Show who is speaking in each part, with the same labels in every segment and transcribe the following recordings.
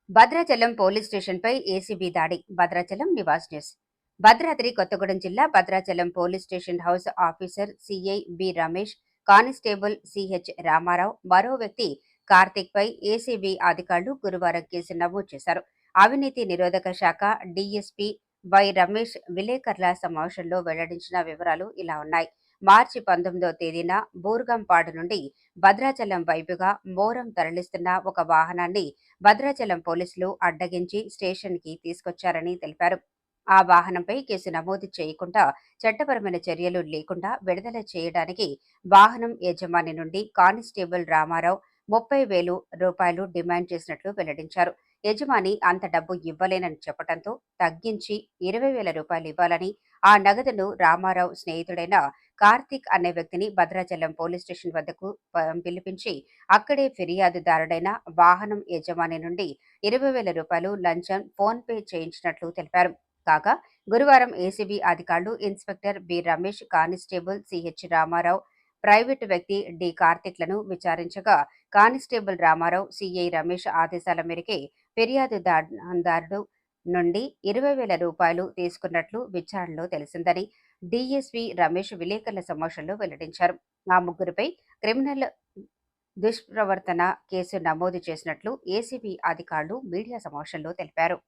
Speaker 1: Bhadrachalam police స్టేషన్పై ACB దాడి. Bhadrachalam Nivas news. Bhadradri Kothagudem జిల్లా Bhadrachalam police station house officer CI B Ramesh, constable CH Ramarao, మరో వ్యక్తి కార్తిక్ పై ఏసీబీ అధికారులు గురువారం కేసు నమోదు చేశారు. అవినీతి నిరోధక శాఖ డీఎస్పీ వై రమేష్ విలేకరుల సమావేశంలో వెల్లడించిన వివరాలు ఇలా ఉన్నాయి. మార్చి 19వ తేదీన బూర్గంపాడు నుండి భద్రాచలం వైపుగా మోరం తరలిస్తున్న ఒక వాహనాన్ని భద్రాచలం పోలీసులు అడ్డగించి స్టేషన్ కి తీసుకొచ్చారని తెలిపారు. ఆ వాహనంపై కేసు నమోదు చేయకుండా చట్టపరమైన చర్యలు లేకుండా విడుదల చేయడానికి వాహనం యజమాని నుండి కానిస్టేబుల్ రామారావు 30,000 డిమాండ్ చేసినట్లు వెల్లడించారు. యజమాని అంత డబ్బు ఇవ్వలేనని చెప్పడంతో తగ్గించి 20,000 ఇవ్వాలని, ఆ నగదును రామారావు స్నేహితుడైన కార్తిక్ అనే వ్యక్తిని భద్రాచలం పోలీస్ స్టేషన్ వద్దకు పిలిపించి అక్కడే ఫిర్యాదుదారుడైన వాహనం యజమాని నుండి 20,000 లంచం ఫోన్ పే చేయించినట్లు తెలిపారు. కాగా గురువారం ఏసీబీ అధికారులు inspector B Ramesh, constable CH Ramarao, private వ్యక్తి డి కార్తిక్లను విచారించగా కానిస్టేబుల్ రామారావు, సిఐ రమేష్ ఆదేశాల మేరకే ఫిర్యాదుదారుడు నుండి 20,000 తీసుకున్నట్లు విచారణలో తెలిసిందని డీఎస్పీ రమేష్ విలేకరుల సమావేశంలో వెల్లడించారు. ఆ ముగ్గురిపై క్రిమినల్ దుష్ప్రవర్తన కేసు నమోదు చేసినట్లు ఏసీబీ అధికారులు మీడియా సమావేశంలో తెలిపారు.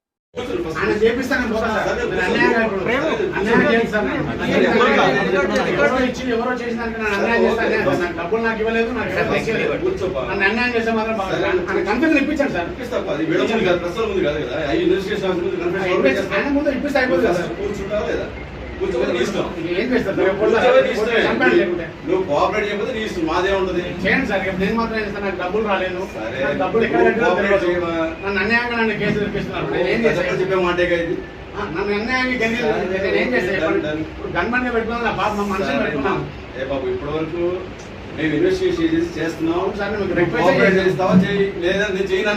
Speaker 2: నువ్వు కోఆపరేట్ చేయకపోతే నీ ఇష్టం, మాదే ఉంటుంది.
Speaker 3: చేయండి సార్, నేను మాత్రం చేస్తాను. నాకు డబ్బులు రాలేదు, డబ్బులు నన్ను అన్యాయంగా నన్ను కేసు తెప్పిస్తున్నారు. ఏం చేస్తాను
Speaker 2: చెప్పే మాటే
Speaker 3: నన్ను అన్యాయంగా ఏం చేస్తాను? గన్మన్ పెట్టుకున్నాను, నా బాబు మా మనిషిని పెట్టుకున్నాను.
Speaker 2: ఏ బాబు ఇప్పటి వరకు మేము ఇన్వెస్టిగేషన్ చేస్తున్నాం.
Speaker 3: రిక్వెస్ట్
Speaker 2: చేస్తావా చేయి, లేదా నేను చేయను.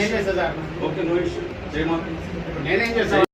Speaker 3: ఏం చేస్తా సార్?
Speaker 2: ఓకే, నో ఇష్యూ, చేయమా.
Speaker 3: నేనేం చేస్తాను?